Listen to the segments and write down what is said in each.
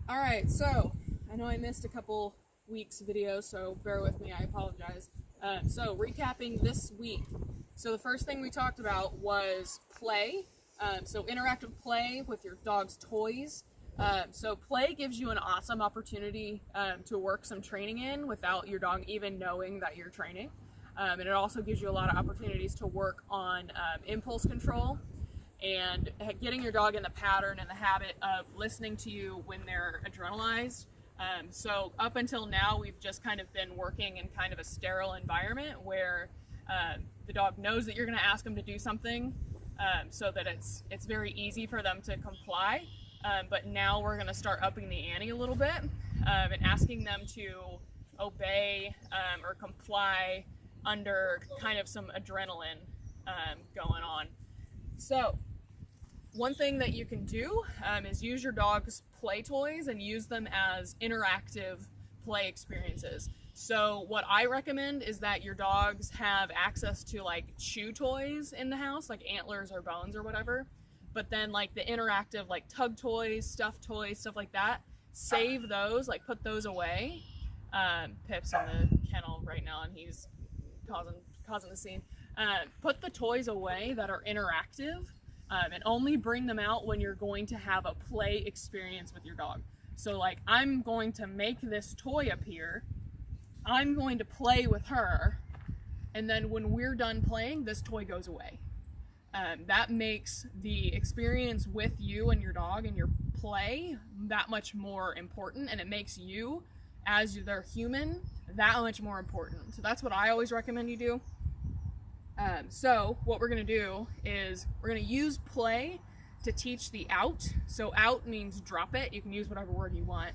All right, so I know I missed a couple weeks video, so bear with me. I apologize. So recapping this week. So the first thing we talked about was play. So interactive play with your dog's toys. So play gives you an awesome opportunity to work some training in without your dog even knowing that you're training. And it also gives you a lot of opportunities to work on impulse control and getting your dog in the pattern and the habit of listening to you when they're adrenalized. So up until now, we've just kind of been working in kind of a sterile environment where the dog knows that you're going to ask them to do something, so that it's very easy for them to comply. But now we're going to start upping the ante a little bit and asking them to obey or comply under kind of some adrenaline going on. So one thing that you can do is use your dog's play toys and use them as interactive play experiences. So what I recommend is that your dogs have access to like chew toys in the house, like antlers or bones or whatever. But then like the interactive like tug toys, stuffed toys, stuff like that, save those, like put those away. Pip's in the kennel right now and he's causing the scene. Put the toys away that are interactive and only bring them out when you're going to have a play experience with your dog. So like, I'm going to make this toy appear, I'm going to play with her, and then when we're done playing, this toy goes away. That makes the experience with you and your dog and your play that much more important, and it makes you, as their human, that much more important. So that's what I always recommend you do. So what we're going to do is we're going to use play to teach the out. So out means drop it. You can use whatever word you want.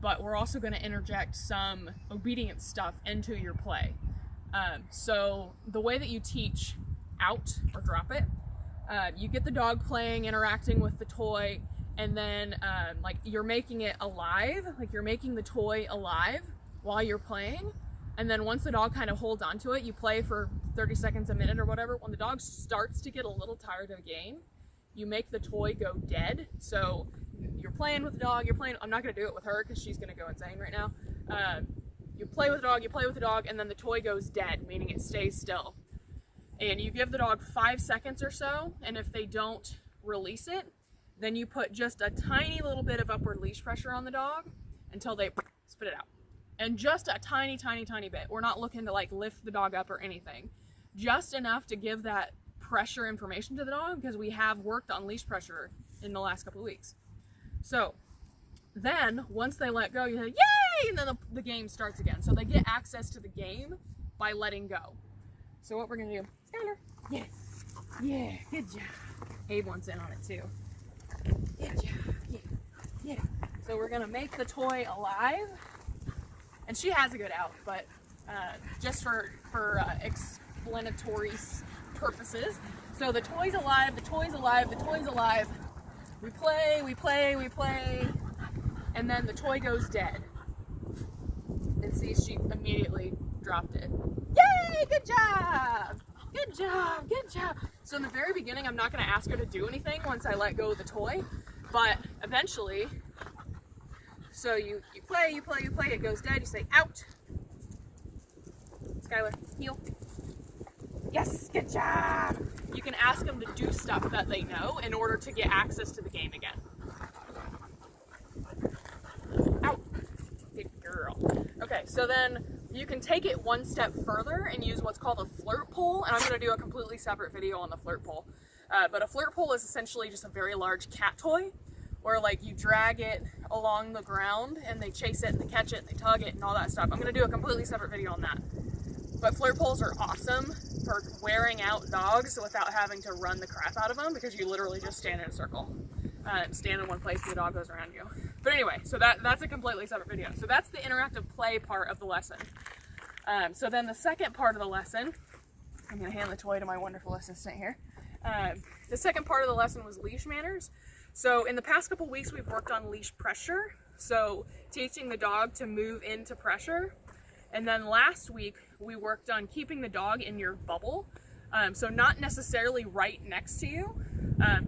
But we're also going to interject some obedience stuff into your play. So the way that you teach out or drop it, you get the dog playing, interacting with the toy, and then like you're making it alive, like you're making the toy alive while you're playing. And then once the dog kind of holds onto it, you play for 30 seconds, a minute or whatever. When the dog starts to get a little tired of the game, you make the toy go dead. So you're playing with the dog, I'm not gonna do it with her because she's gonna go insane right now. You play with the dog, and then the toy goes dead, meaning it stays still. And you give the dog 5 seconds or so, and if they don't release it, then you put just a tiny little bit of upward leash pressure on the dog until they spit it out. And just a tiny, tiny, tiny bit. We're not looking to like lift the dog up or anything. Just enough to give that pressure information to the dog, because we have worked on leash pressure in the last couple of weeks. So then once they let go, you say, yay! And then the game starts again. So they get access to the game by letting go. So what we're gonna do, Skylar, yeah, good job. Abe wants in on it too. Good job, yeah. So we're gonna make the toy alive. And she has a good out, but just for explanatory purposes. So the toy's alive, the toy's alive, the toy's alive. We play, and then the toy goes dead. And see, she immediately dropped it. Yay, good job! Good job, good job. So in the very beginning, I'm not gonna ask her to do anything once I let go of the toy, but eventually, so you play, it goes dead, you say, out. Skylar, heel. Yes, good job. You can ask them to do stuff that they know in order to get access to the game again. Out. Good girl. Okay, so then you can take it one step further and use what's called a flirt pole, and I'm gonna do a completely separate video on the flirt pole. But a flirt pole is essentially just a very large cat toy, where like you drag it along the ground and they chase it and they catch it and they tug it and all that stuff. I'm gonna do a completely separate video on that. But flirt poles are awesome for wearing out dogs without having to run the crap out of them, because you literally just stand in a circle. Stand in one place and the dog goes around you. But anyway, so that's a completely separate video. So that's the interactive play part of the lesson. So then the second part of the lesson, I'm gonna hand the toy to my wonderful assistant here. The second part of the lesson was leash manners. So in the past couple weeks, we've worked on leash pressure. So teaching the dog to move into pressure. And then last week, we worked on keeping the dog in your bubble. So not necessarily right next to you,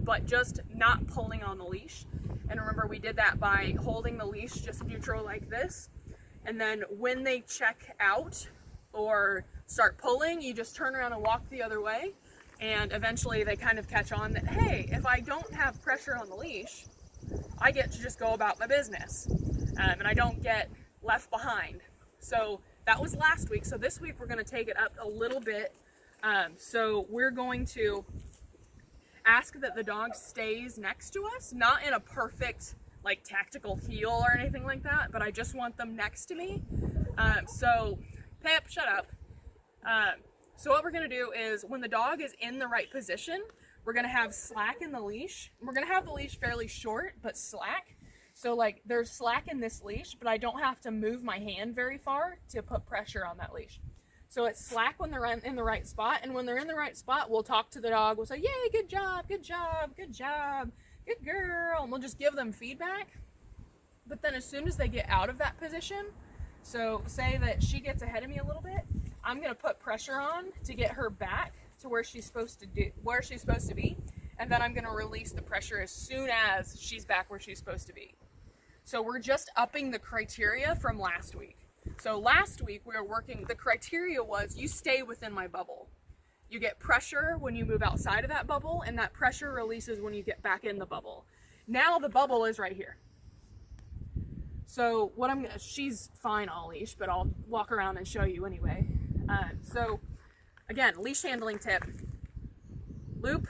but just not pulling on the leash. And remember, we did that by holding the leash just neutral like this. And then when they check out or start pulling, you just turn around and walk the other way. And eventually they kind of catch on that, hey, if I don't have pressure on the leash, I get to just go about my business. And I don't get left behind. So that was last week. So this week we're going to take it up a little bit. So we're going to ask that the dog stays next to us, not in a perfect like tactical heel or anything like that, but I just want them next to me. So Pep, shut up. So what we're gonna do is when the dog is in the right position, we're gonna have slack in the leash. We're gonna have the leash fairly short, but slack. So like there's slack in this leash, but I don't have to move my hand very far to put pressure on that leash. So it's slack when they're in the right spot, and when they're in the right spot, we'll talk to the dog. We'll say, yay, good job, good job, good job, good girl, and we'll just give them feedback. But then as soon as they get out of that position, so say that she gets ahead of me a little bit, I'm gonna put pressure on to get her back to where she's supposed to be, and then I'm gonna release the pressure as soon as she's back where she's supposed to be. So we're just upping the criteria from last week. So last week we were working, the criteria was you stay within my bubble. You get pressure when you move outside of that bubble, and that pressure releases when you get back in the bubble. Now the bubble is right here. So what she's fine on leash, but I'll walk around and show you anyway. So again, leash handling tip. Loop,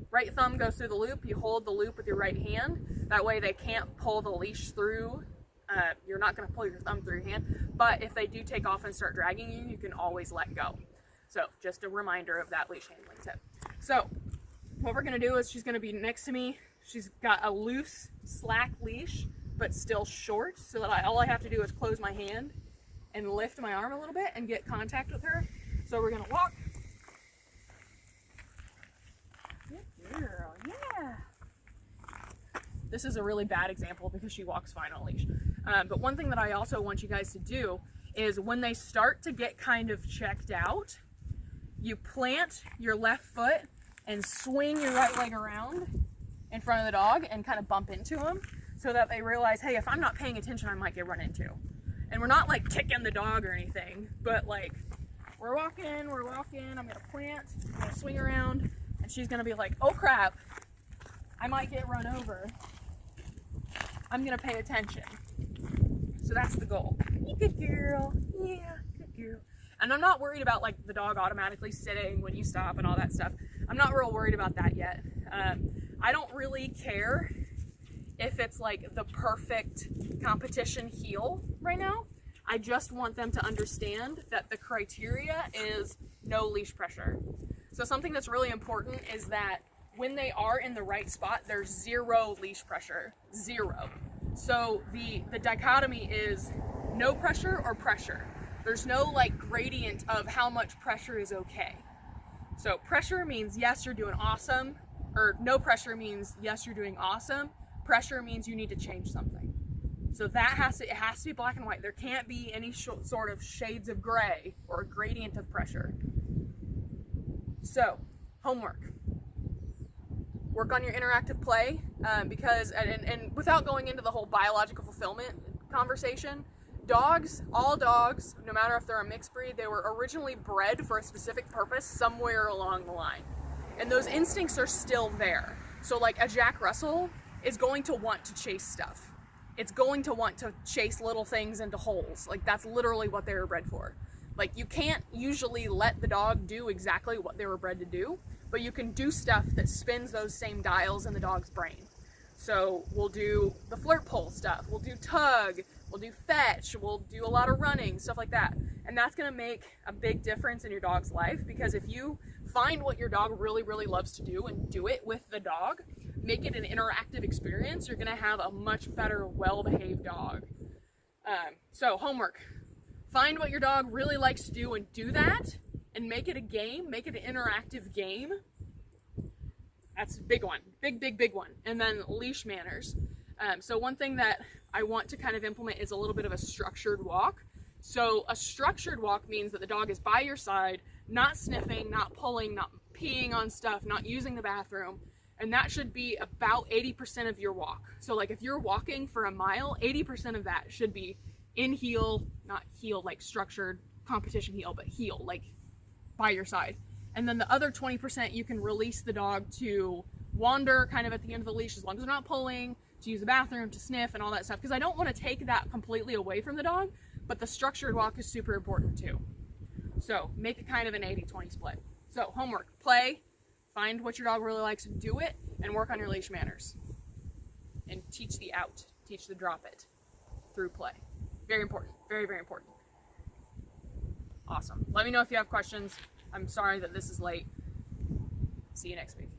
right thumb goes through the loop. You hold the loop with your right hand. That way they can't pull the leash through. You're not going to pull your thumb through your hand, but if they do take off and start dragging you, you can always let go. So just a reminder of that leash handling tip. So what we're going to do is she's going to be next to me. She's got a loose, slack leash, but still short, so that all I have to do is close my hand and lift my arm a little bit and get contact with her. So we're going to walk. Good girl, yeah. This is a really bad example because she walks fine on a leash. But one thing that I also want you guys to do is when they start to get kind of checked out, you plant your left foot and swing your right leg around in front of the dog and kind of bump into them so that they realize, hey, if I'm not paying attention, I might get run into. And we're not like kicking the dog or anything, but like we're walking, I'm gonna plant, I'm gonna swing around, and she's gonna be like, oh crap, I might get run over. I'm gonna pay attention. So that's the goal. Good girl, yeah, good girl. And I'm not worried about like the dog automatically sitting when you stop and all that stuff. I'm not real worried about that yet. I don't really care if it's like the perfect competition heel right now. I just want them to understand that the criteria is no leash pressure. So something that's really important is that when they are in the right spot, there's zero leash pressure, zero. So the dichotomy is no pressure or pressure. There's no like gradient of how much pressure is okay. So pressure means yes, you're doing awesome, or no pressure means yes, you're doing awesome. Pressure means you need to change something. So that it has to be black and white. There can't be any sort of shades of gray or a gradient of pressure. So homework. Work on your interactive play because, and without going into the whole biological fulfillment conversation, dogs, all dogs, no matter if they're a mixed breed, they were originally bred for a specific purpose somewhere along the line. And those instincts are still there. So like a Jack Russell is going to want to chase stuff. It's going to want to chase little things into holes. Like that's literally what they were bred for. Like you can't usually let the dog do exactly what they were bred to do, but you can do stuff that spins those same dials in the dog's brain. So we'll do the flirt pole stuff, we'll do tug, we'll do fetch, we'll do a lot of running, stuff like that. And that's gonna make a big difference in your dog's life, because if you find what your dog really, really loves to do and do it with the dog, make it an interactive experience, you're gonna have a much better, well-behaved dog. So homework, find what your dog really likes to do and do that, and make it a game, make it an interactive game. That's a big one, big one. And then leash manners. So one thing that I want to kind of implement is a little bit of a structured walk. So a structured walk means that the dog is by your side, not sniffing, not pulling, not peeing on stuff, not using the bathroom. And that should be about 80% of your walk. So like if you're walking for a mile, 80% of that should be in heel, not heel like structured competition heel, but heel, like by your side. And then the other 20% you can release the dog to wander kind of at the end of the leash, as long as they're not pulling, to use the bathroom, to sniff and all that stuff. Because I don't want to take that completely away from the dog, but the structured walk is super important too. So make it kind of an 80-20 split. So homework, play, find what your dog really likes and do it, and work on your leash manners. And teach the out, teach the drop it through play. Very important, very, very important. Awesome. Let me know if you have questions. I'm sorry that this is late. See you next week.